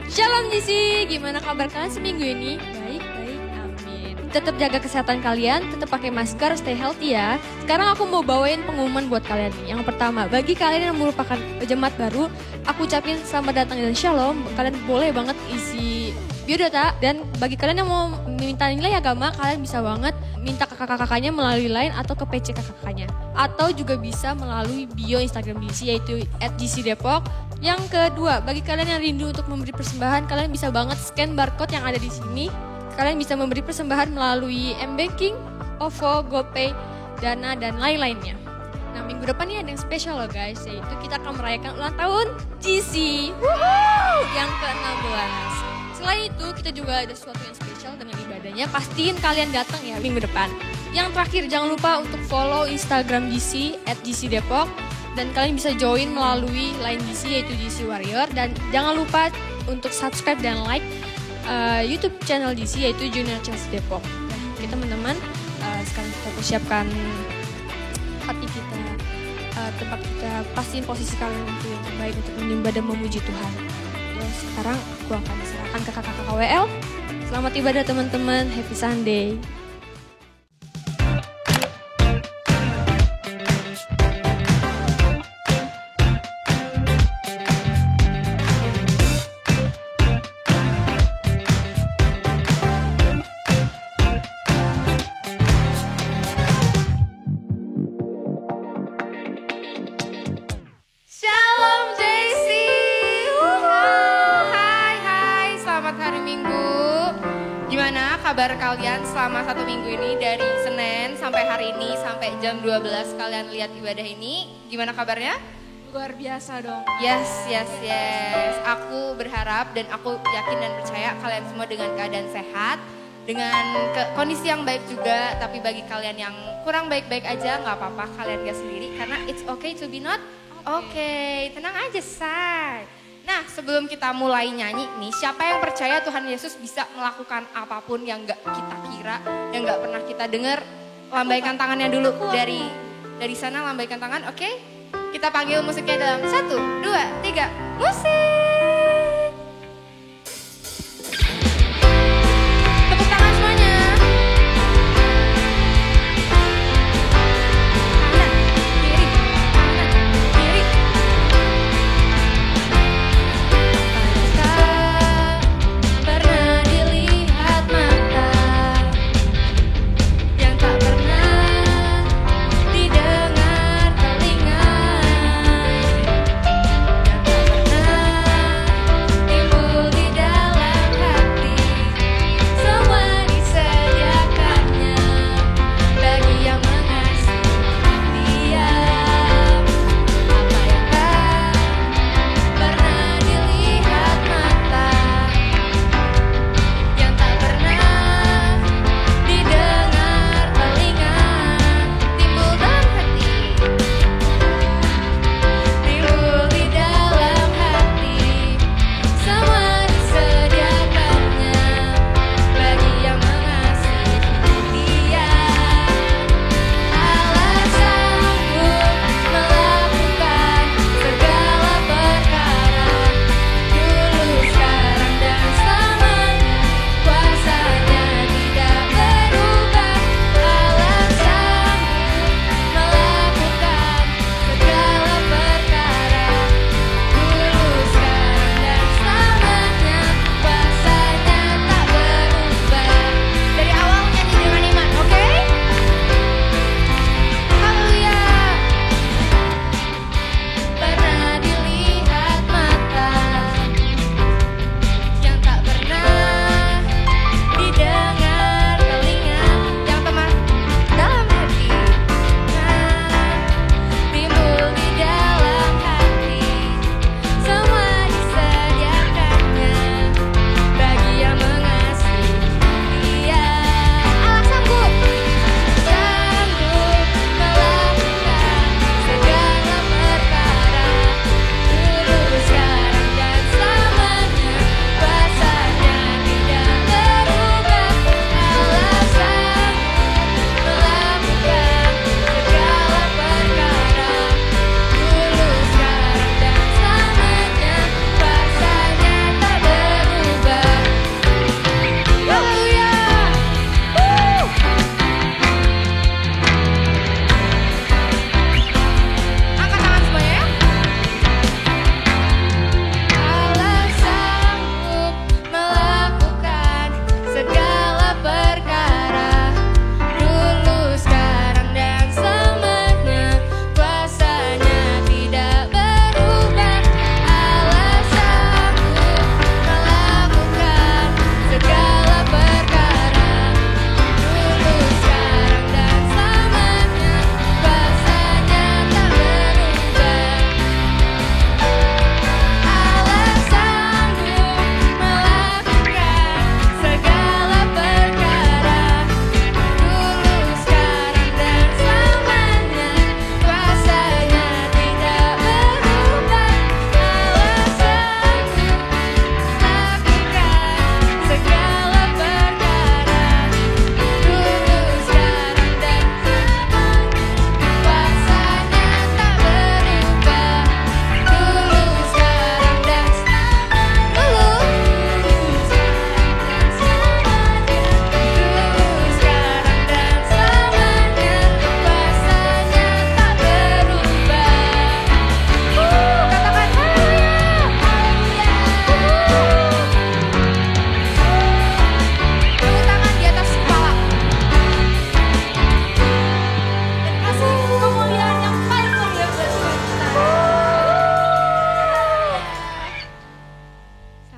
Shalom GC, gimana kabar kalian seminggu ini? Baik, amin. Tetap jaga kesehatan kalian, tetap pakai masker, stay healthy ya. Sekarang aku mau bawain pengumuman buat kalian nih. Yang pertama, bagi kalian yang merupakan jemaat baru, aku ucapin selamat datang dan shalom. Kalian boleh banget isi biodata, dan bagi kalian yang mau minta nilai agama, kalian bisa banget minta ke kakak-kakaknya melalui Line atau ke PC kakak-kakaknya. Atau juga bisa melalui bio Instagram DC, yaitu @gcdepok. Yang kedua, bagi kalian yang rindu untuk memberi persembahan, kalian bisa banget scan barcode yang ada di sini. Kalian bisa memberi persembahan melalui M-Banking, OVO, GoPay, Dana, dan lain-lainnya. Nah, minggu depan nih ada yang spesial loh guys, yaitu kita akan merayakan ulang tahun GC. Yang ke-16. Selain itu, kita juga ada sesuatu yang spesial dengan ibadahnya. Pastiin kalian datang ya minggu depan. Yang terakhir, jangan lupa untuk follow Instagram GC @GCDepok. Dan kalian bisa join melalui Line GC, yaitu GC Warrior. Dan jangan lupa untuk subscribe dan like YouTube channel GC, yaitu Junior Chelsea Depok. Nah, kita teman-teman, sekarang kita persiapkan hati kita, tempat kita, pastiin posisi kalian untuk yang terbaik untuk menyembah dan memuji Tuhan. Dan sekarang aku akan serahkan ke kakak-kakak WL. Selamat ibadah teman-teman, happy Sunday. Kabar kalian selama 1 minggu ini dari Senin sampai hari ini sampai jam 12 kalian lihat ibadah ini, gimana kabarnya? Luar biasa dong. Yes. Aku berharap dan aku yakin dan percaya kalian semua dengan keadaan sehat, dengan kondisi yang baik juga. Tapi bagi kalian yang kurang baik-baik aja nggak apa-apa, kalian gak sendiri karena it's okay to be not okay. Tenang aja say. Nah, sebelum kita mulai nyanyi nih, siapa yang percaya Tuhan Yesus bisa melakukan apapun yang gak kita kira, yang gak pernah kita dengar? Lambaikan tangannya dulu dari sana, lambaikan tangan, oke? Kita panggil musiknya dalam 1, 2, 3, musik! Tepuk tangan semuanya!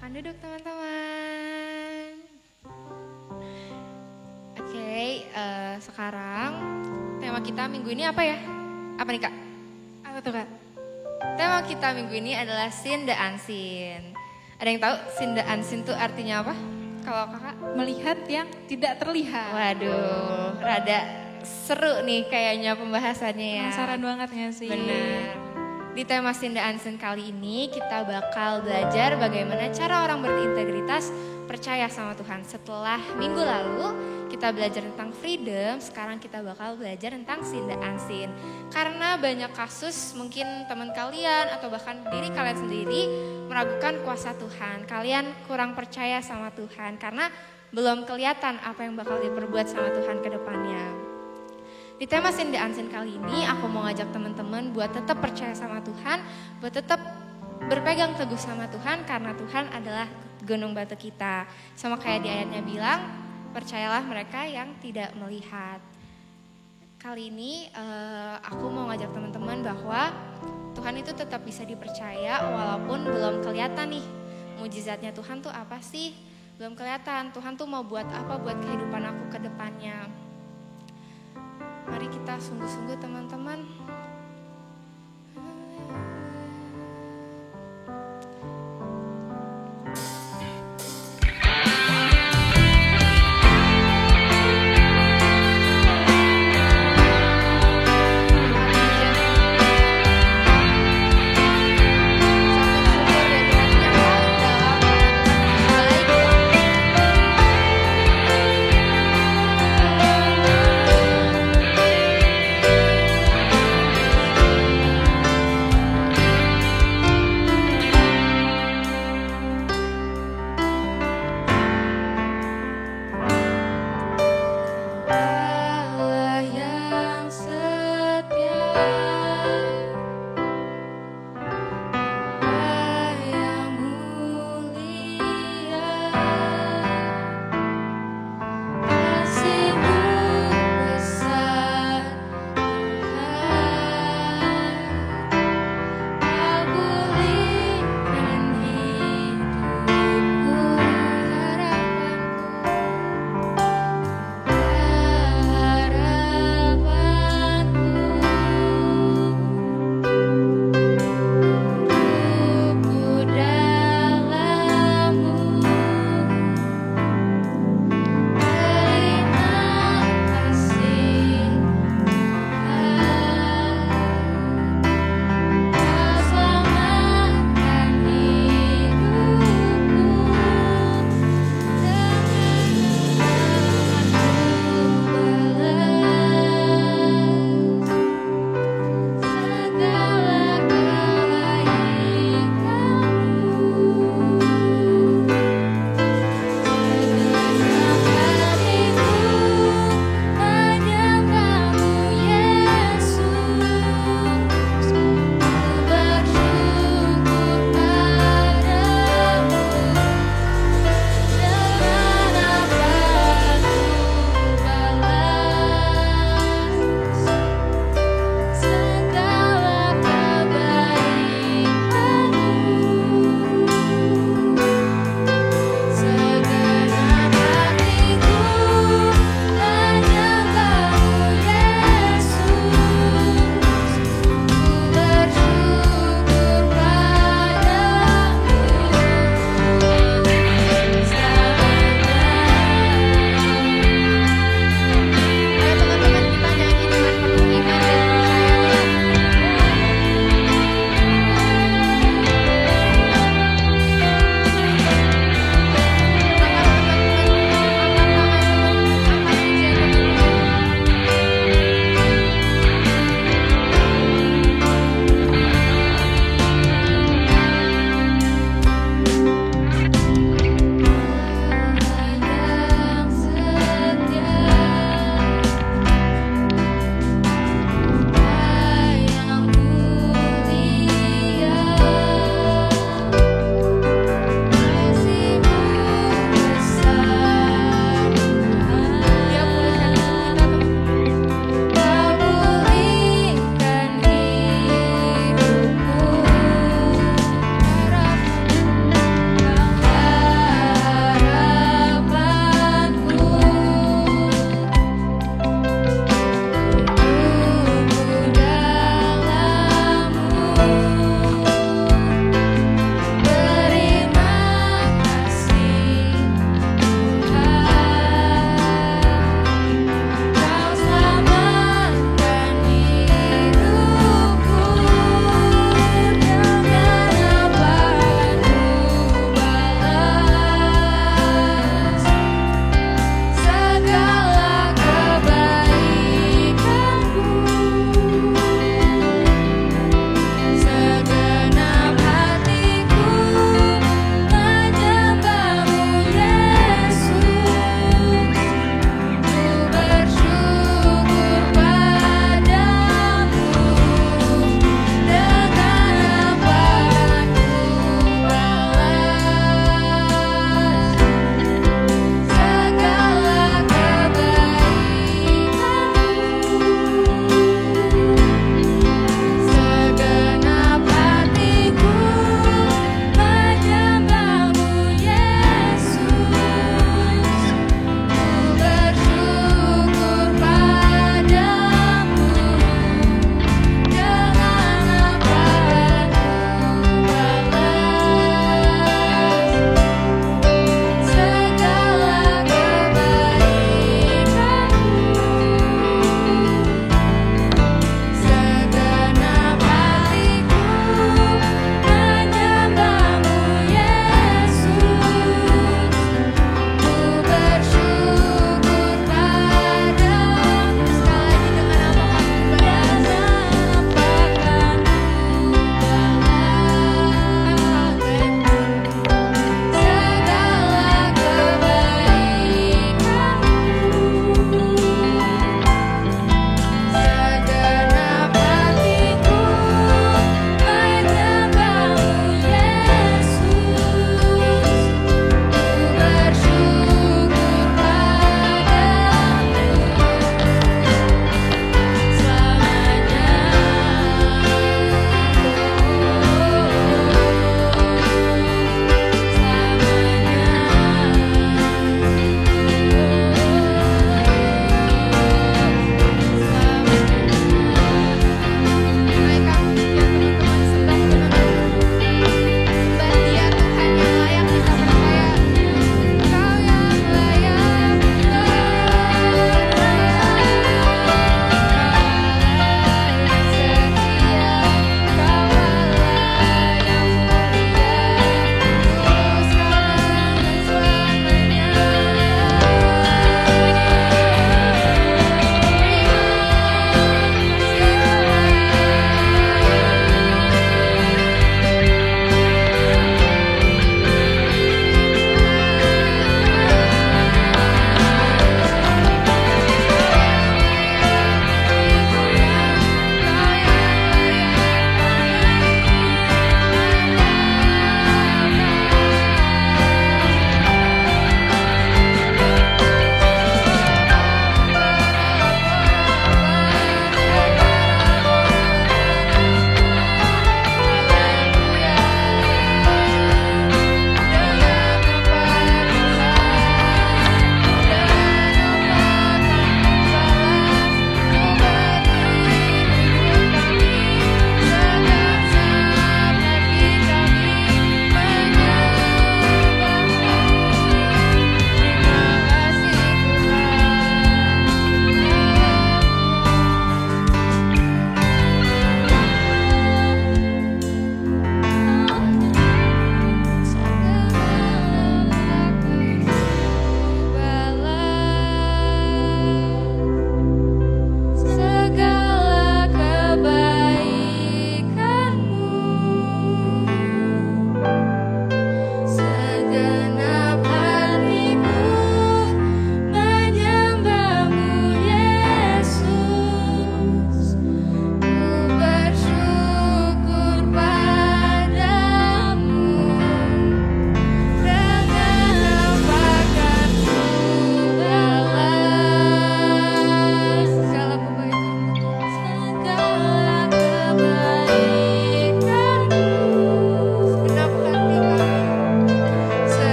Silakan duduk teman-teman. Oke, sekarang tema kita minggu ini apa ya? Apa nih Kak? Apa tuh Kak? Tema kita minggu ini adalah Seen the Unseen. Ada yang tahu Seen the Unseen itu artinya apa? Kalau Kakak? Melihat yang tidak terlihat. Waduh, rada seru nih kayaknya pembahasannya ya. Penasaran banget gak sih? Benar. Di tema Seen the Unseen kali ini kita bakal belajar bagaimana cara orang berintegritas percaya sama Tuhan. Setelah minggu lalu kita belajar tentang freedom, sekarang kita bakal belajar tentang Seen the Unseen. Karena banyak kasus mungkin teman kalian atau bahkan diri kalian sendiri meragukan kuasa Tuhan. Kalian kurang percaya sama Tuhan karena belum kelihatan apa yang bakal diperbuat sama Tuhan ke depannya. Di tema Seen the Unseen kali ini aku mau ngajak teman-teman buat tetap percaya sama Tuhan, buat tetap berpegang teguh sama Tuhan karena Tuhan adalah gunung batu kita. Sama kayak di ayatnya bilang, percayalah mereka yang tidak melihat. Kali ini aku mau ngajak teman-teman bahwa Tuhan itu tetap bisa dipercaya walaupun belum kelihatan nih mujizatnya Tuhan tuh apa sih? Belum kelihatan Tuhan tuh mau buat apa buat kehidupan aku ke depannya. Mari kita sungguh-sungguh teman-teman.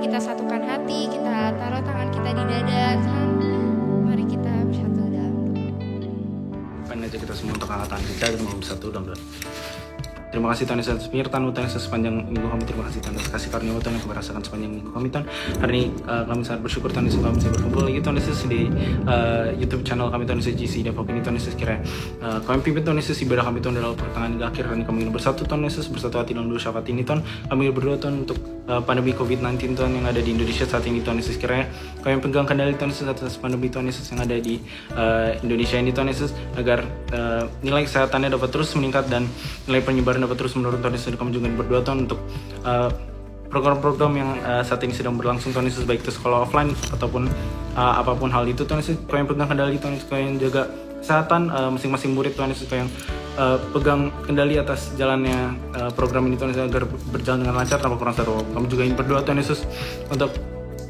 mari kita satukan hati, kita taruh tangan kita di dada. Tuhan, mari kita bersatu dalam doa. Pengen aja kita semua untuk angkat tangan kita dan mau bersatu dalam doa. Terima kasih Tuhan Yesus atas penyertaan Tuhan Yesus sepanjang minggu kami. Terima kasih Tuhan atas kasih karunia Tuhan yang kami rasakan sepanjang minggu kami Tuhan. Hari ini kami sangat bersyukur Tuhan Yesus kami bisa berkumpul lagi Tuhan Yesus di YouTube channel kami Tuhan Yesus GC Depok ini Tuhan Yesus. Kiranya kami pimpin Tuhan Yesus ibadah kami Tuhan dalam pertengahan hingga akhir. Hari ini kami ingin bersatu Tuhan Yesus, bersatu hati dalam doa syafaat ini Tuhan. Kami ingin berdoa Tuhan untuk pandemi COVID-19 Tuhan yang ada di Indonesia saat ini Tuhan Yesus. Kiranya kami pegang kendali Tuhan Yesus atas pandemi Tuhan Yesus yang ada di Indonesia ini Tuhan Yesus, agar nilai kesehatannya dapat terus meningkat dan nilai penyebaran dapat terus menurun Tuhan Yesus. Kami juga berdoa Tuhan untuk program-program yang saat ini sedang berlangsung Tuhan Yesus, baik itu sekolah offline ataupun apapun hal itu Tuhan Yesus. Kau yang pegang kendali Tuhan Yesus, kau yang jaga kesehatan masing-masing murid Tuhan Yesus, kau yang pegang kendali atas jalannya program ini Tuhan Yesus agar berjalan dengan lancar tanpa kurang satu. Kami juga ingin berdoa Tuhan Yesus untuk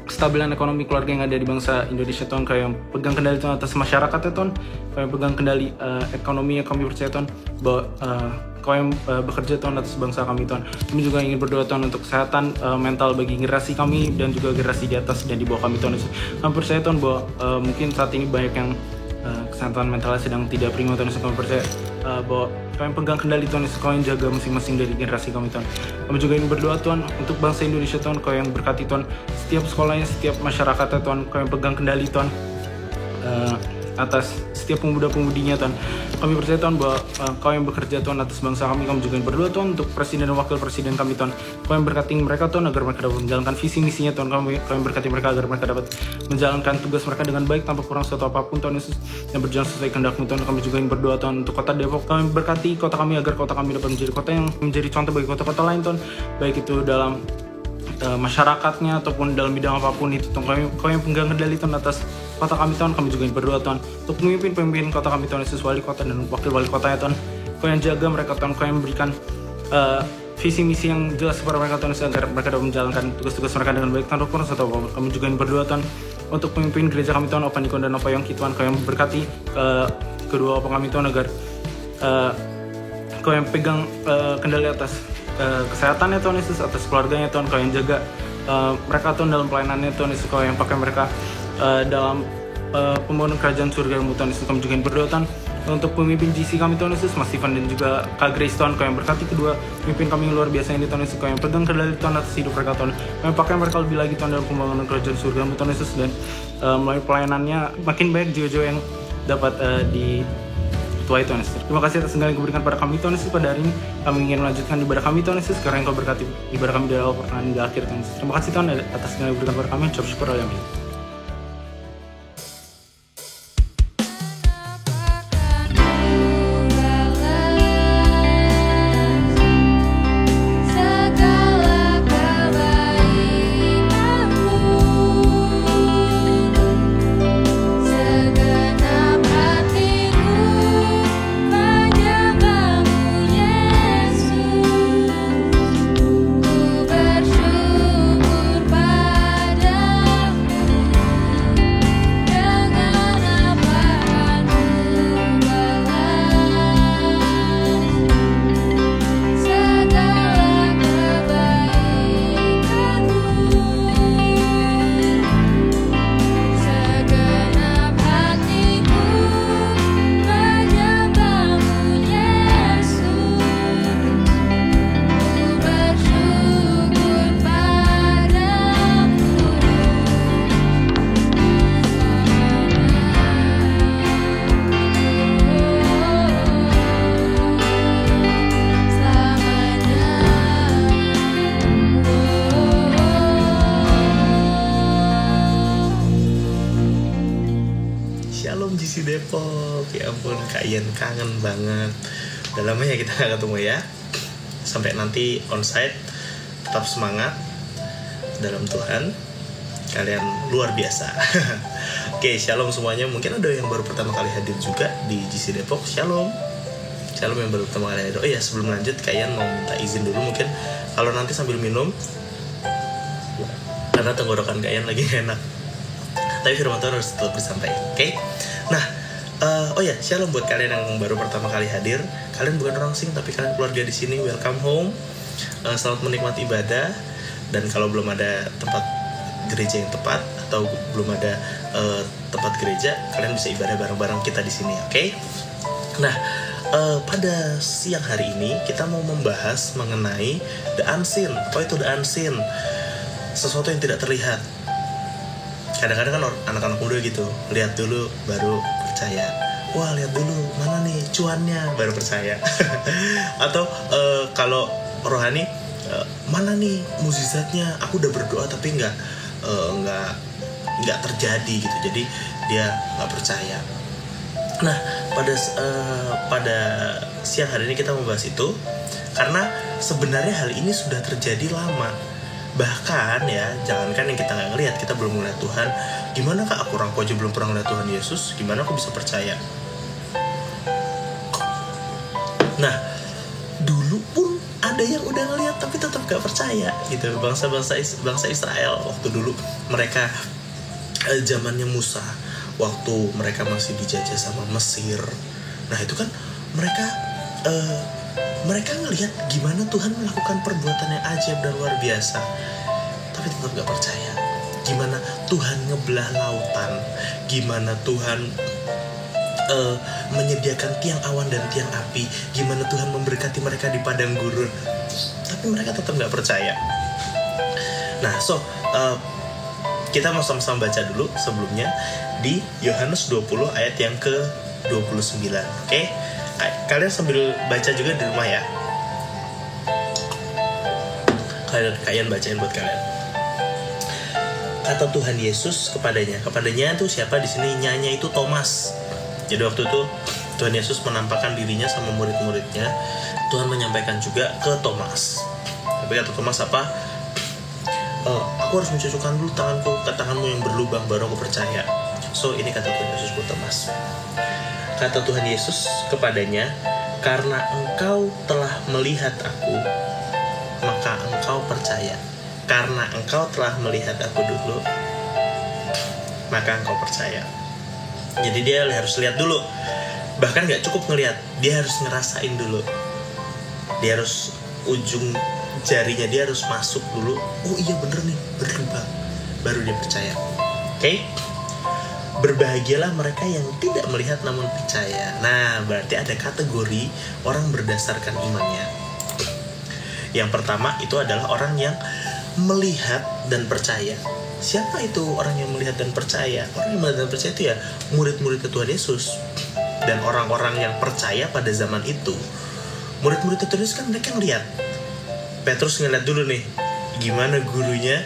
kestabilan ekonomi keluarga yang ada di bangsa Indonesia Tuhan. Kau yang pegang kendali Tuhan atas masyarakatnya Tuhan, kau yang pegang kendali ekonomi yang kami percaya Tuhan, bahwa kau yang bekerja Tuhan atas bangsa kami Tuhan. Kami juga ingin berdoa Tuhan untuk kesehatan mental bagi generasi kami dan juga generasi di atas dan di bawah kami Tuhan Yesus. Kami percaya Tuhan bahwa mungkin saat ini banyak yang kesehatan mentalnya sedang tidak prima Tuhan Yesus. Kami percaya bahwa kau yang pegang kendali Tuhan Yesus, kau yang jaga masing-masing dari generasi kami Tuhan. Kami juga ingin berdoa Tuhan untuk bangsa Indonesia Tuhan, kau yang berkati Tuhan setiap sekolahnya, setiap masyarakatnya Tuhan, kau yang pegang kendali Tuhan atas setiap pemuda-pemudinya Tuhan. Kami percaya Tuhan bahwa kau yang bekerja Tuhan atas bangsa kami. Kami juga berdoa Tuhan untuk presiden dan wakil presiden kami Tuhan. Kau yang berkati mereka Tuhan agar mereka dapat menjalankan visi misinya Tuhan. Kau yang berkati mereka agar mereka dapat menjalankan tugas mereka dengan baik tanpa kurang suatu apapun Tuhan Yesus, yang berjalan sesuai kehendak-Mu Tuhan. Kami juga ingin berdoa Tuhan untuk kota Depok. Kami berkati kota kami agar kota kami dapat menjadi kota yang menjadi contoh bagi kota-kota lain Tuhan, baik itu dalam masyarakatnya ataupun dalam bidang apapun itu Tuhan. Kau yang pegang kendali Tuhan atas kota kami Tuhan. Kami juga berdoa Tuhan untuk pemimpin kota kami Tuhan Yesus, wali kota dan wakil wali kotanya Tuhan. Kau yang jaga mereka Tuhan, kau yang memberikan visi misi yang jelas kepada mereka Tuhan Yesus, agar mereka dapat menjalankan tugas-tugas mereka dengan baik tanpa kurang satu apapun. Kami juga berdoa Tuhan untuk pemimpin gereja kami Tuhan, Opa Nikon dan Opa Yongki Tuhan. Kau yang berkati kedua Opa kami Tuhan, agar kau yang pegang kendali atas kesehatannya Tuhan Yesus, atas keluarganya Tuhan. Kau yang jaga mereka Tuhan dalam pelayanannya Tuhan Yesus. Kau yang pakai mereka dalam pembangunan kerajaan surga-Mu Tuhan Yesus. Kami juga berdoa Tuhan untuk pemimpin GC kami Tuhan Yesus, Mas Stephen dan juga Kak Grace Tuhan. Kau yang berkati kedua pemimpin kami yang luar biasa ini Tuhan Yesus. Kau yang pegang kendali Tuhan atas hidup mereka Tuhan. Kau yang pakai mereka lebih lagi Tuhan dalam pembangunan kerajaan surga-Mu Tuhan Yesus, dan melalui pelayanannya makin banyak jiwa-jiwa yang dapat dituai Tuhan Yesus. Terima kasih atas segala yang diberikan pada kami Tuhan Yesus. Pada hari ini kami ingin melanjutkan ibadah kami Tuhan Yesus, karena Engkau berkati ibadah kami dari awal pertengahan hingga akhir Tuhan Yesus. Terima kasih Tuhan atas segala yang diberikan pada kami. Ucap syukur, amin. Shalom GC Depok. Ya ampun, Kak Ian kangen banget. Udah lama ya kita gak ketemu ya. Sampai nanti onsite, tetap semangat dalam Tuhan. Kalian luar biasa. Oke, shalom semuanya. Mungkin ada yang baru pertama kali hadir juga di GC Depok. Shalom. Shalom yang baru pertama kali hadir. Oh iya, sebelum lanjut Kak Ian mau minta izin dulu. Mungkin kalau nanti sambil minum, karena tenggorokan Kak Ian lagi enak. Tapi firman Tuhan harus tetap disampaikan, oke? Nah, oh ya, shalom buat kalian yang baru pertama kali hadir. Kalian bukan orang asing, tapi kalian keluarga di sini. Welcome home. Selamat menikmati ibadah. Dan kalau belum ada tempat gereja yang tepat atau belum ada tempat gereja, kalian bisa ibadah bareng-bareng kita di sini, oke? Nah, pada siang hari ini kita mau membahas mengenai the unseen. Apa itu the unseen? Sesuatu yang tidak terlihat. Kadang-kadang kan anak-anak muda gitu, lihat dulu baru percaya. Wah, lihat dulu mana nih cuannya baru percaya. Atau kalau rohani, mana nih mukjizatnya? Aku udah berdoa tapi nggak terjadi gitu. Jadi dia nggak percaya. Nah, pada siang hari ini kita membahas itu karena sebenarnya hal ini sudah terjadi lama. Bahkan ya, jangankan yang kita nggak ngelihat, kita belum ngeliat Tuhan. Gimana kak, aku orang aja belum pernah ngeliat Tuhan Yesus, gimana aku bisa percaya? Nah, dulu pun ada yang udah ngeliat tapi tetap gak percaya gitu. Bangsa Israel waktu dulu mereka zamannya Musa, waktu mereka masih dijajah sama Mesir. Nah itu kan mereka ngelihat gimana Tuhan melakukan perbuatan yang ajaib dan luar biasa, tapi tetap gak percaya. Gimana Tuhan ngebelah lautan, gimana Tuhan menyediakan tiang awan dan tiang api, gimana Tuhan memberkati mereka di padang gurun, tapi mereka tetap gak percaya. Nah, kita mau sama-sama baca dulu sebelumnya di Yohanes 20 ayat yang ke-29. Oke? Kalian sambil baca juga di rumah ya. Kalian bacain buat kalian. Kata Tuhan Yesus kepadanya itu siapa di sini? Nyanya itu Thomas. Jadi waktu itu Tuhan Yesus menampakkan dirinya sama murid-muridnya. Tuhan menyampaikan juga ke Thomas. Tapi kata Thomas apa? Aku harus mencocokkan dulu tanganku ke tanganmu yang berlubang baru aku percaya. So ini kata Tuhan Yesus buat Thomas. Kata Tuhan Yesus kepadanya, karena engkau telah melihat aku, maka engkau percaya. Karena engkau telah melihat aku dulu, maka engkau percaya. Jadi dia harus lihat dulu. Bahkan gak cukup ngelihat, dia harus ngerasain dulu. Dia harus ujung jarinya dia harus masuk dulu. Oh iya bener nih, berlubang. Baru dia percaya. Oke? Berbahagialah mereka yang tidak melihat namun percaya. Nah, berarti ada kategori orang berdasarkan imannya. Yang pertama itu adalah orang yang melihat dan percaya. Siapa itu orang yang melihat dan percaya? Orang yang melihat dan percaya itu ya murid-murid Tuhan Yesus dan orang-orang yang percaya pada zaman itu. Murid-murid Tuhan Yesus kan mereka ngelihat. Petrus ngeliat dulu nih, gimana gurunya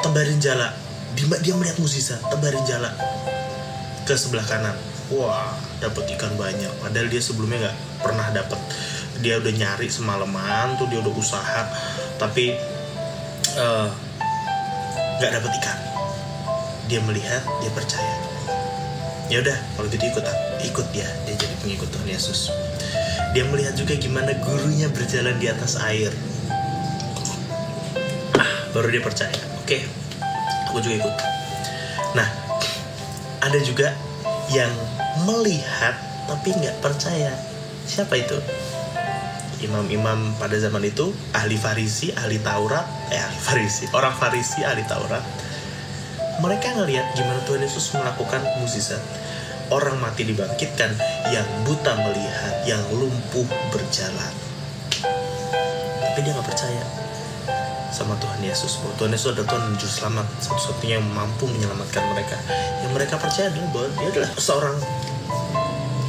tebarin jala. Dia melihat mukjizat, tebarin jala ke sebelah kanan. Wah, dapat ikan banyak. Padahal dia sebelumnya nggak pernah dapat. Dia udah nyari semalaman tuh, dia udah usaha, tapi nggak dapat ikan. Dia melihat, dia percaya. Ya udah, kalau gitu ikut dia jadi pengikut Tuhan Yesus. Dia melihat juga gimana gurunya berjalan di atas air. Baru dia percaya. Oke, aku juga ikut. Nah, ada juga yang melihat tapi nggak percaya. Siapa itu? Imam-imam pada zaman itu, ahli Farisi, ahli Taurat, orang Farisi, ahli Taurat. Mereka ngelihat gimana Tuhan Yesus melakukan mukjizat. Orang mati dibangkitkan, yang buta melihat, yang lumpuh berjalan. Tapi dia nggak percaya sama Tuhan Yesus. Tuhan Yesus adalah Tuhan Juru Selamat, satu-satunya yang mampu menyelamatkan mereka. Yang mereka percaya adalah bahwa dia adalah seorang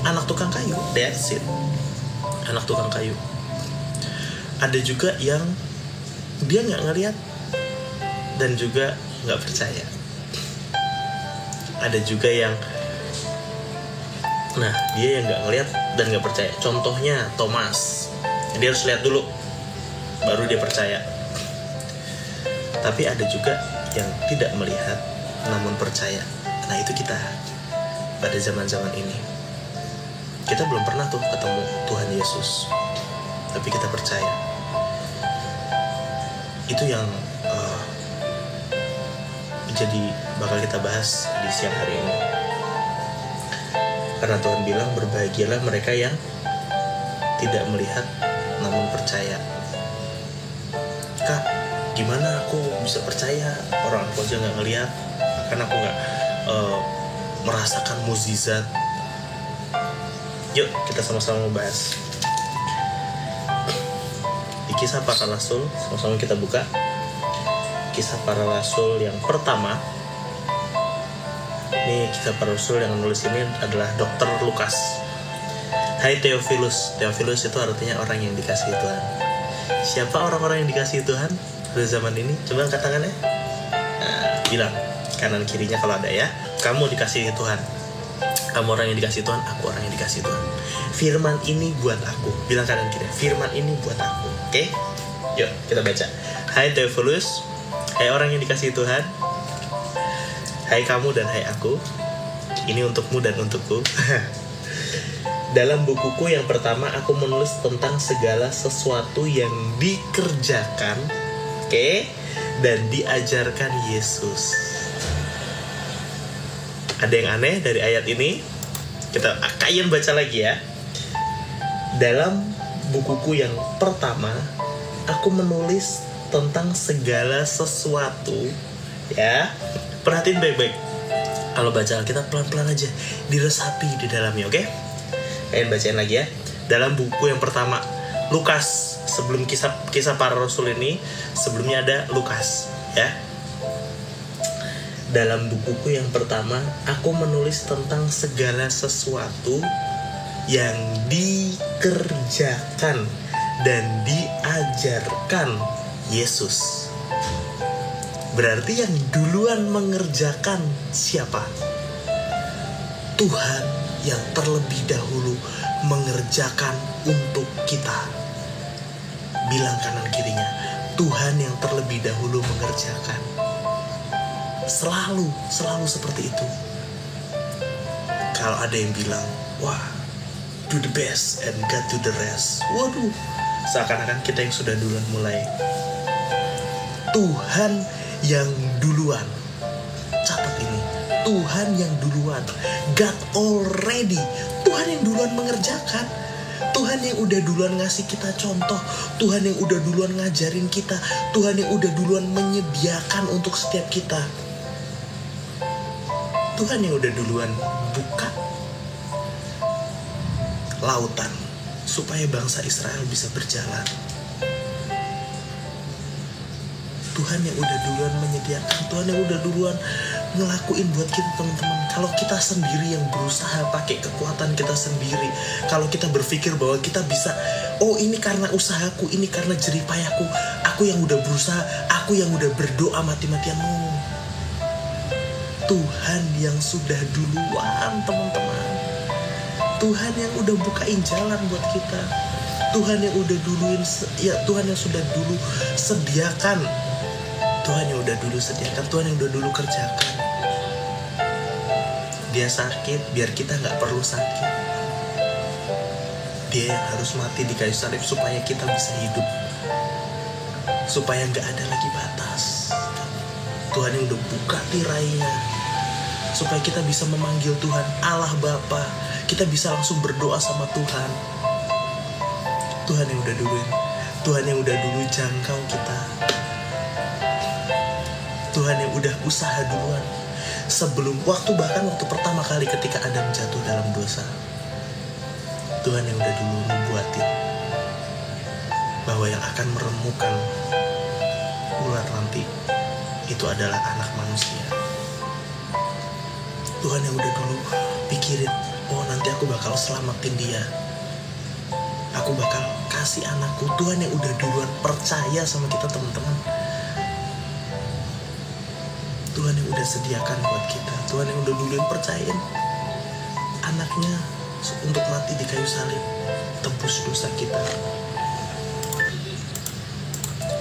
anak tukang kayu. That's it. Anak tukang kayu. Ada juga yang dia nggak ngelihat dan juga nggak percaya. Ada juga yang dia yang nggak ngelihat dan nggak percaya. Contohnya Thomas. Dia harus lihat dulu baru dia percaya. Tapi ada juga yang tidak melihat namun percaya. Nah itu kita pada zaman-zaman ini. Kita belum pernah tuh ketemu Tuhan Yesus, tapi kita percaya. Itu yang jadi bakal kita bahas di siang hari ini. Karena Tuhan bilang berbahagialah mereka yang tidak melihat namun percaya. Kak, Gimana aku bisa percaya, orang aku aja nggak ngelihat, kan aku nggak merasakan mukjizat. Yuk kita sama-sama membahas di Kisah Para Rasul. Sama-sama kita buka Kisah Para Rasul yang pertama. Ini Kisah Para Rasul yang menulis ini adalah Dr. Lukas. Hai Theophilus. Theophilus itu artinya orang yang dikasihi Tuhan. Siapa orang-orang yang dikasihi Tuhan pada zaman ini? Coba angkat tangannya. Nah, bilang kanan kirinya kalau ada ya. Kamu dikasihi Tuhan. Kamu orang yang dikasihi Tuhan, aku orang yang dikasihi Tuhan. Firman ini buat aku. Bilang kanan kiri. Firman ini buat aku. Oke? Yuk kita baca. Hai Theophilus. Hai orang yang dikasihi Tuhan. Hai kamu dan hai aku. Ini untukmu dan untukku. Dalam bukuku yang pertama aku menulis tentang segala sesuatu yang dikerjakan, dan diajarkan Yesus. Ada yang aneh dari ayat ini? Kalian baca lagi ya. Dalam bukuku yang pertama aku menulis tentang segala sesuatu, ya. Perhatiin baik-baik. Kalau baca Alkitab pelan-pelan aja, diresapi di dalamnya, oke? Kalian bacain lagi ya. Dalam buku yang pertama, Lukas. Sebelum kisah para rasul ini, sebelumnya ada Lukas, ya. Dalam bukuku yang pertama, aku menulis tentang segala sesuatu yang dikerjakan dan diajarkan Yesus. Berarti yang duluan mengerjakan siapa? Tuhan yang terlebih dahulu mengerjakan untuk kita. Bilang kanan kirinya, Tuhan yang terlebih dahulu mengerjakan. Selalu seperti itu. Kalau ada yang bilang, wah, do the best and God do the rest. Waduh, seakan-akan kita yang sudah duluan mulai. Tuhan yang duluan. Catat ini, Tuhan yang duluan. God already. Tuhan yang duluan mengerjakan. Tuhan yang udah duluan ngasih kita contoh. Tuhan yang udah duluan ngajarin kita. Tuhan yang udah duluan menyediakan untuk setiap kita. Tuhan yang udah duluan buka lautan supaya bangsa Israel bisa berjalan. Tuhan yang udah duluan menyediakan. Tuhan yang udah duluan ngelakuin buat kita, teman-teman. Kalau kita sendiri yang berusaha pakai kekuatan kita sendiri, kalau kita berpikir bahwa kita bisa, oh ini karena usahaku, ini karena jerih payahku, aku yang udah berusaha, aku yang udah berdoa mati-matian. Tuhan yang sudah duluan, teman-teman. Tuhan yang udah bukain jalan buat kita. Tuhan yang udah duluin, ya Tuhan yang sudah dulu sediakan. Tuhan yang udah dulu sediakan, Tuhan yang udah dulu kerjakan. Dia sakit biar kita gak perlu sakit. Dia yang harus mati di kayu salib supaya kita bisa hidup, supaya gak ada lagi batas. Tuhan yang udah buka tirainya supaya kita bisa memanggil Tuhan Allah Bapa. Kita bisa langsung berdoa sama Tuhan. Tuhan yang udah duluin, Tuhan yang udah dulu jangkau kita. Tuhan yang udah usaha duluan sebelum bahkan waktu pertama kali ketika Adam jatuh dalam dosa. Tuhan yang udah dulu ngebuatin bahwa yang akan meremukkan ular nanti itu adalah anak manusia. Tuhan yang udah dulu pikirin, oh nanti aku bakal selamatin dia, aku bakal kasih anakku. Tuhan yang udah duluan percaya sama kita, teman-teman. Tuhan yang udah sediakan buat kita. Tuhan yang udah duluan percayain anaknya untuk mati di kayu salib, tebus dosa kita.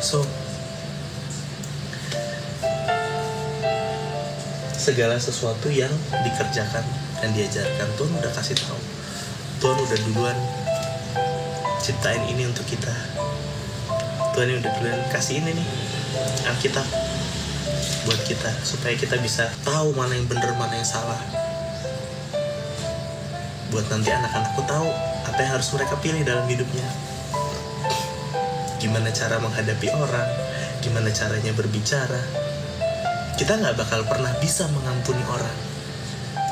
So, segala sesuatu yang dikerjakan dan diajarkan, Tuhan udah kasih tahu. Tuhan udah duluan ciptain ini untuk kita. Tuhan yang udah duluan kasih ini nih, Alkitab buat kita, supaya kita bisa tahu mana yang benar, mana yang salah. Buat nanti anak-anakku tahu apa yang harus mereka pilih dalam hidupnya. Gimana cara menghadapi orang, gimana caranya berbicara. Kita nggak bakal pernah bisa mengampuni orang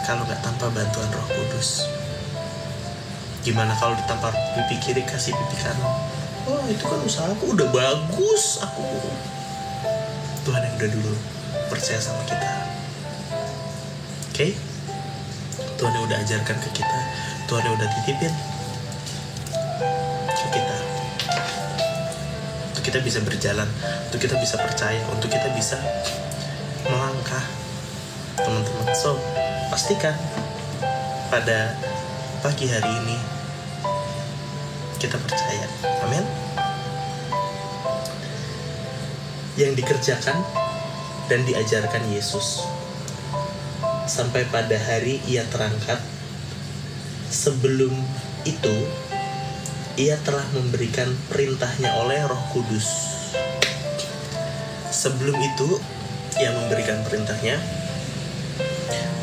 kalau nggak tanpa bantuan Roh Kudus. Gimana kalau ditampar pipi kiri kasih pipi kanan? Oh, itu kan usahaku udah bagus aku. Tuhan yang udah dulu percaya sama kita. Oke? Tuhan yang udah ajarkan ke kita, Tuhan yang udah titipin ke kita, untuk kita bisa berjalan, untuk kita bisa percaya, untuk kita bisa melangkah, teman-teman. So, pastikan pada pagi hari ini kita percaya, amin. Yang dikerjakan dan diajarkan Yesus sampai pada hari ia terangkat. Sebelum itu ia telah memberikan perintahnya oleh Roh Kudus. Sebelum itu ia memberikan perintahnya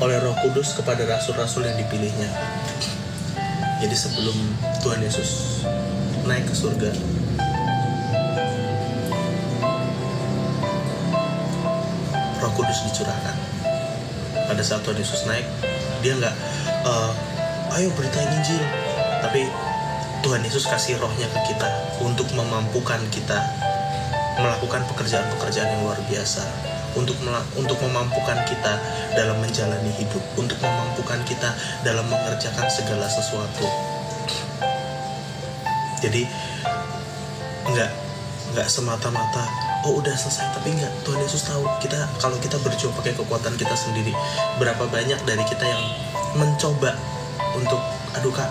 oleh Roh Kudus kepada rasul-rasul yang dipilihnya. Jadi sebelum Tuhan Yesus naik ke surga, Roh Kudus dicurahkan. Pada saat Tuhan Yesus naik, dia nggak ayo beritain Injil, tapi Tuhan Yesus kasih rohnya ke kita untuk memampukan kita melakukan pekerjaan-pekerjaan yang luar biasa, untuk memampukan kita dalam menjalani hidup, untuk memampukan kita dalam mengerjakan segala sesuatu. Jadi nggak semata-mata oh udah selesai, tapi enggak. Tuhan Yesus tahu kita kalau kita berjuang pakai kekuatan kita sendiri, berapa banyak dari kita yang mencoba untuk aduh kak,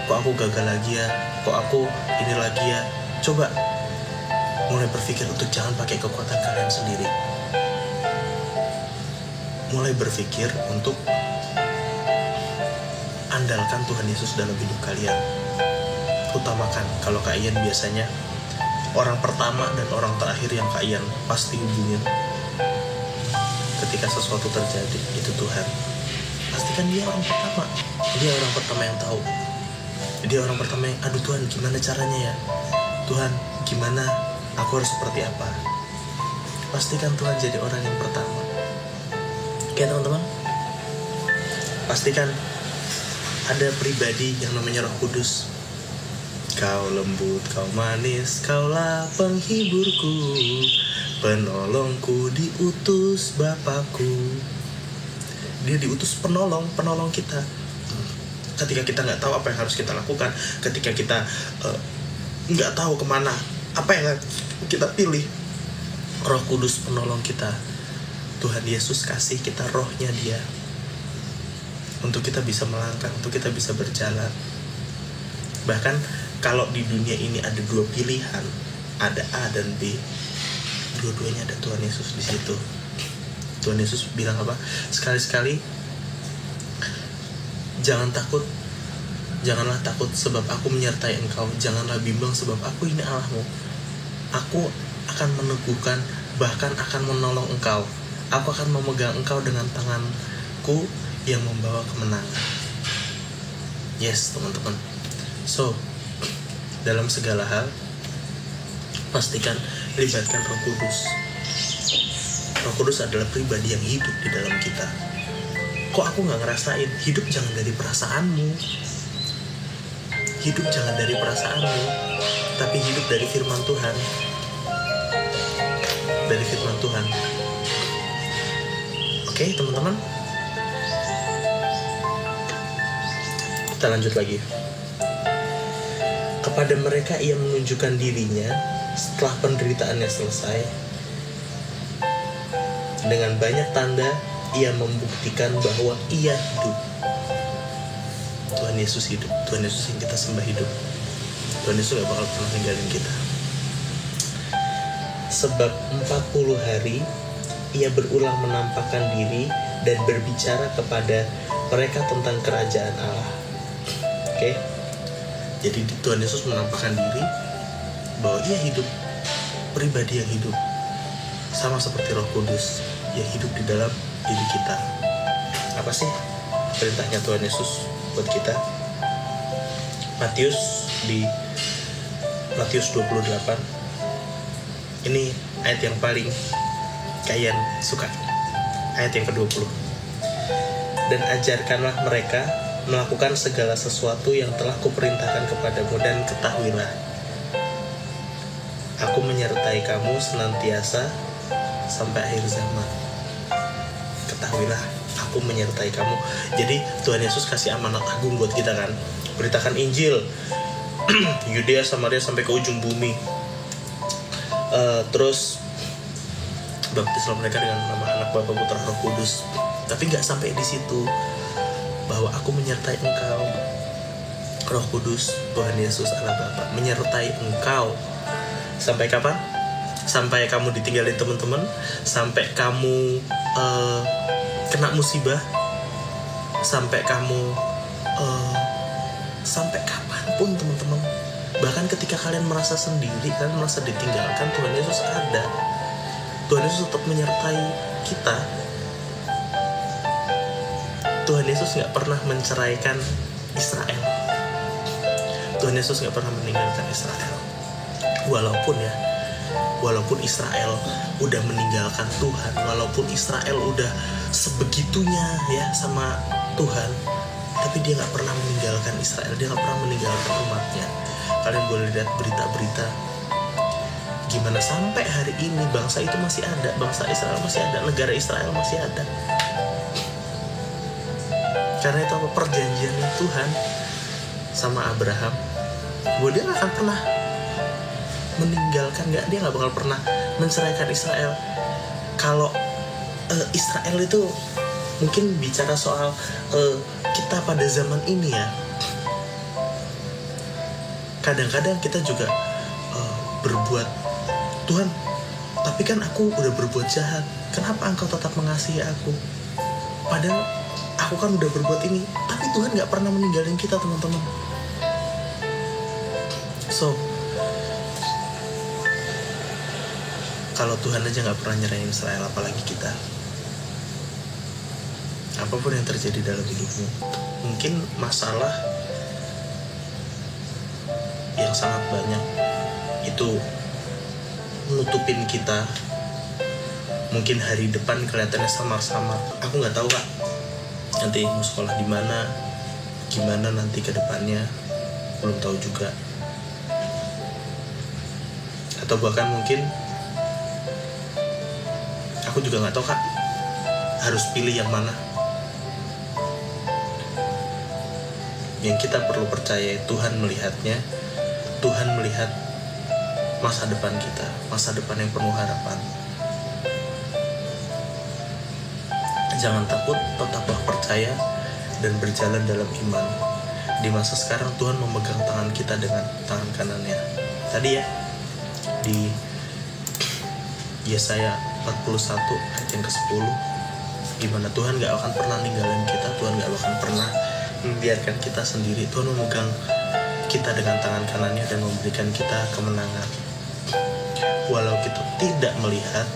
kok aku gagal lagi ya, kok aku ini lagi ya. Coba mulai berpikir untuk jangan pakai kekuatan kalian sendiri. Mulai berpikir untuk andalkan Tuhan Yesus dalam hidup kalian. Utamakan, kalau Kak Ian biasanya orang pertama dan orang terakhir yang Kak Ian pasti hubungin ketika sesuatu terjadi itu Tuhan. Pastikan dia orang pertama. Dia orang pertama yang tahu. Dia orang pertama yang aduh Tuhan gimana caranya ya, Tuhan gimana, aku harus seperti apa. Pastikan Tuhan jadi orang yang pertama. Oke teman-teman, pastikan ada pribadi yang namanya Roh Kudus. Kau lembut, kau manis, kaulah penghiburku, penolongku, diutus Bapakku. Dia diutus penolong kita. Ketika kita nggak tahu apa yang harus kita lakukan, ketika kita nggak tahu kemana, apa yang kita pilih, Roh Kudus penolong kita. Tuhan Yesus kasih kita rohnya dia untuk kita bisa melangkah, untuk kita bisa berjalan. Bahkan kalau di dunia ini ada dua pilihan, ada A dan B, dua-duanya ada Tuhan Yesus di situ. Tuhan Yesus bilang apa? Sekali-sekali jangan takut, janganlah takut sebab aku menyertai engkau, janganlah bimbang sebab aku ini Allahmu. Aku akan meneguhkan, bahkan akan menolong engkau. Aku akan memegang engkau dengan tanganku yang membawa kemenangan. Yes teman-teman. So, dalam segala hal, pastikan libatkan Roh Kudus. Roh Kudus adalah pribadi yang hidup di dalam kita. Kok aku gak ngerasain? Hidup jangan dari perasaanmu. Hidup jangan dari perasaanmu, tapi hidup dari firman Tuhan. Dari firman Tuhan. Oke teman-teman, kita lanjut lagi. Kepada mereka ia menunjukkan dirinya setelah penderitaannya selesai. Dengan banyak tanda ia membuktikan bahwa ia hidup. Tuhan Yesus hidup. Tuhan Yesus yang kita sembah hidup. Tuhan Yesus gak bakal pernah ninggalin kita. Sebab 40 hari ia berulang menampakkan diri dan berbicara kepada mereka tentang kerajaan Allah. Oke? Jadi Tuhan Yesus menampakkan diri bahwa ia hidup, pribadi yang hidup, sama seperti Roh Kudus yang hidup di dalam diri kita. Apa sih perintahnya Tuhan Yesus buat kita? Matius 28. Ini ayat yang paling kalian suka. Ayat yang ke-20. Dan ajarkanlah mereka melakukan segala sesuatu yang telah kuperintahkan kepadamu, dan ketahuilah, aku menyertai kamu senantiasa sampai akhir zaman. Ketahuilah, aku menyertai kamu. Jadi Tuhan Yesus kasih amanat agung buat kita kan, beritakan Injil Yudea, Samaria sampai ke ujung bumi. Terus baptislah mereka dengan nama Anak, Bapa, Putra, Roh Kudus. Tapi nggak sampai di situ, bahwa aku menyertai engkau, Roh Kudus, Tuhan Yesus Allah Bapa menyertai engkau. Sampai kapan? Sampai kamu ditinggalin teman-teman, sampai kamu kena musibah, sampai kamu sampai kapanpun teman-teman. Bahkan ketika kalian merasa sendiri, kalian merasa ditinggalkan, Tuhan Yesus ada. Tuhan Yesus tetap menyertai kita. Tuhan Yesus gak pernah menceraikan Israel. Tuhan Yesus gak pernah meninggalkan Israel. Walaupun Israel udah meninggalkan Tuhan, walaupun Israel udah sebegitunya ya sama Tuhan, tapi dia gak pernah meninggalkan Israel. Dia gak pernah meninggalkan umatnya. Kalian boleh lihat berita-berita gimana sampai hari ini bangsa itu masih ada, bangsa Israel masih ada, negara Israel masih ada. Karena itu apa? Perjanjiannya Tuhan sama Abraham, bahwa dia gak akan pernah meninggalkan, dia gak bakal pernah menceraikan Israel. Kalau Israel itu mungkin bicara soal kita pada zaman ini ya, kadang-kadang kita juga berbuat, Tuhan, tapi kan aku udah berbuat jahat, kenapa engkau tetap mengasihi aku? Padahal aku kan udah berbuat ini. Tapi Tuhan gak pernah meninggalin kita teman-teman. So, kalau Tuhan aja gak pernah nyerahin Israel, apalagi kita. Apapun yang terjadi dalam hidupmu, mungkin masalah yang sangat banyak itu nutupin kita. Mungkin hari depan kelihatannya samar-samar. Aku gak tahu Kak, nanti mau sekolah di mana, gimana nanti ke depannya, belum tahu juga. Atau bahkan mungkin aku juga nggak tahu Kak, harus pilih yang mana. Yang kita perlu percaya, Tuhan melihatnya. Tuhan melihat masa depan kita, masa depan yang penuh harapan. Jangan takut, tetaplah percaya dan berjalan dalam iman. Di masa sekarang Tuhan memegang tangan kita dengan tangan kanannya. Tadi ya, di Yesaya 41 ayat yang ke-10, gimana Tuhan gak akan pernah ninggalin kita, Tuhan gak akan pernah membiarkan kita sendiri. Tuhan memegang kita dengan tangan kanannya dan memberikan kita kemenangan. Walau kita tidak melihat,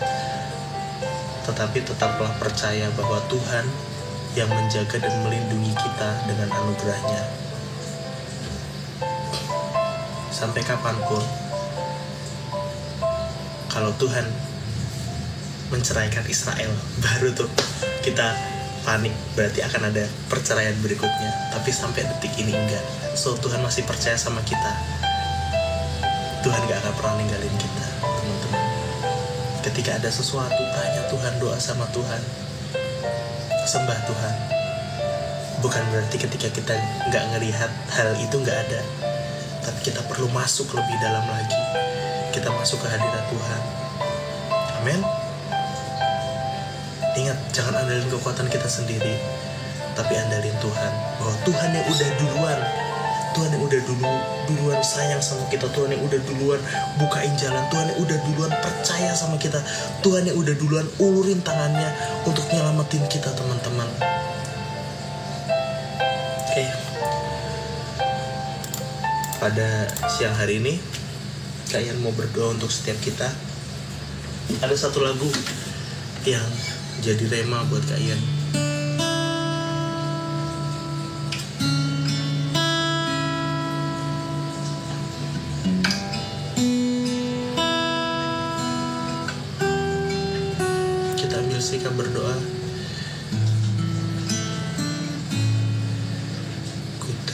tetapi tetaplah percaya bahwa Tuhan yang menjaga dan melindungi kita dengan anugerahnya. Sampai kapanpun, kalau Tuhan menceraikan Israel, baru tuh kita panik, berarti akan ada perceraian berikutnya. Tapi sampai detik ini enggak. So Tuhan masih percaya sama kita. Tuhan gak akan pernah ninggalin kita, teman-teman. Ketika ada sesuatu, tanya Tuhan, doa sama Tuhan, sembah Tuhan. Bukan berarti ketika kita gak ngelihat hal itu gak ada, tapi kita perlu masuk lebih dalam lagi. Kita masuk ke hadirat Tuhan. Amin. Ingat, jangan andalin kekuatan kita sendiri, tapi andalin Tuhan. Bahwa Tuhan yang udah duluan, Tuhan yang udah duluan sayang sama kita, Tuhan yang udah duluan bukain jalan, Tuhan yang udah duluan percaya sama kita, Tuhan yang udah duluan ulurin tangannya untuk nyelamatin kita, teman-teman. Oke. Pada siang hari ini, kalian mau berdoa untuk setiap kita. Ada satu lagu yang jadi rema buat kalian.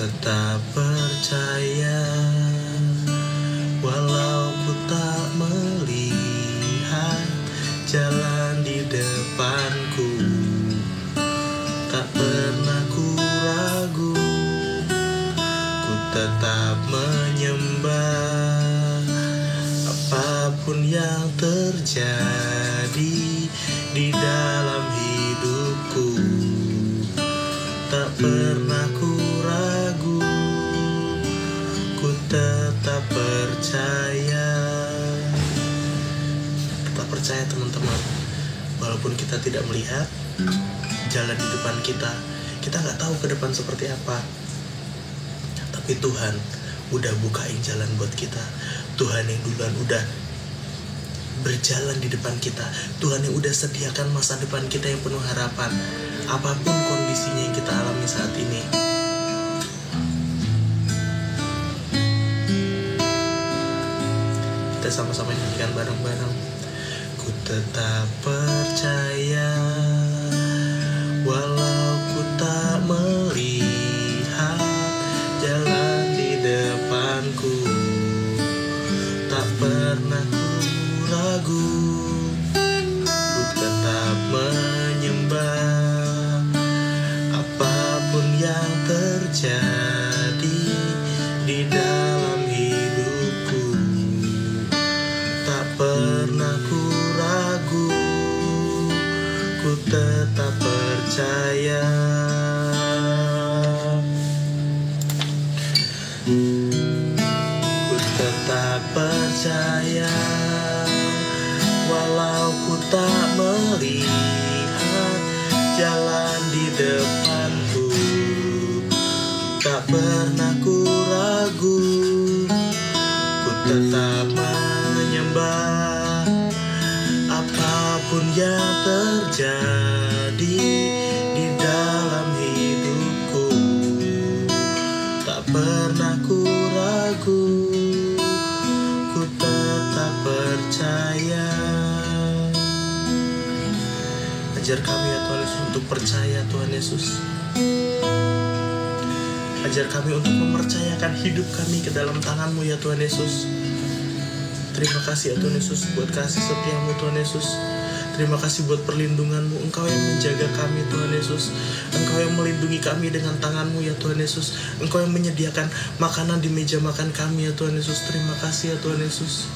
tetap percaya walau ku tak melihat jalan di depanku. Tak pernah ku ragu, ku tetap menyembah. Apapun yang terjadi di dalam hidupku, tak pernah ku ragu, ku tetap percaya. Tetap percaya teman-teman, walaupun kita tidak melihat jalan di depan kita nggak tahu ke depan seperti apa, tapi Tuhan udah bukain jalan buat kita. Tuhan yang duluan udah berjalan di depan kita. Tuhan yang udah sediakan masa depan kita yang penuh harapan. Apapun kondisinya yang kita alami saat ini, kita sama-sama nyanyikan bareng-bareng. Ku tetap percaya walau ku tak melihat jalan di depanku, tak pernah ku ragu, ku tetap menyembah. Apapun yang terjadi di dalam hidupku, tak pernah ku ragu, ku tetap percaya. Ku tetap percaya walau ku tak melihat jalan di depanku, tak pernah ku ragu, ku tetap menyembah. Apapun yang terjadi di dalam hidupku, tak pernah ku ragu, ku tetap percaya. Ajar kami ya Tuhan Yesus untuk percaya Tuhan Yesus. Ajar kami untuk mempercayakan hidup kami ke dalam tangan-Mu ya Tuhan Yesus. Terima kasih ya Tuhan Yesus buat kasih setia-Mu Tuhan Yesus. Terima kasih buat perlindungan-Mu. Engkau yang menjaga kami Tuhan Yesus. Engkau yang melindungi kami dengan tangan-Mu ya Tuhan Yesus. Engkau yang menyediakan makanan di meja makan kami ya Tuhan Yesus. Terima kasih ya Tuhan Yesus.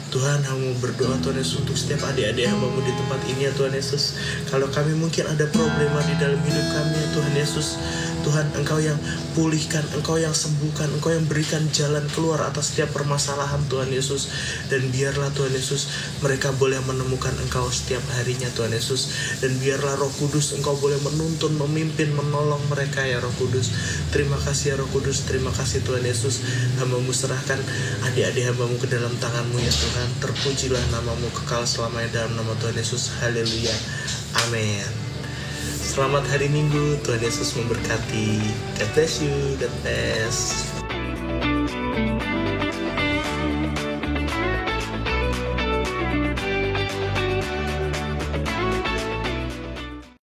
Tuhan, hamba berdoa Tuhan Yesus untuk setiap adik-adik hamba-Mu di tempat ini ya Tuhan Yesus. Kalau kami mungkin ada problema di dalam hidup kami ya Tuhan Yesus, Tuhan, Engkau yang pulihkan, Engkau yang sembuhkan, Engkau yang berikan jalan keluar atas setiap permasalahan Tuhan Yesus. Dan biarlah Tuhan Yesus mereka boleh menemukan Engkau setiap harinya Tuhan Yesus. Dan biarlah Roh Kudus Engkau boleh menuntun, memimpin, menolong mereka ya Roh Kudus. Terima kasih ya Roh Kudus, terima kasih Tuhan Yesus. Hamba-Mu serahkan adik-adik hamba-Mu ke dalam tangan-Mu ya Tuhan. Terpujilah nama-Mu kekal selamanya dalam nama Tuhan Yesus. Haleluya. Amin. Selamat hari Minggu. Tuhan Yesus memberkati. God bless you. God bless.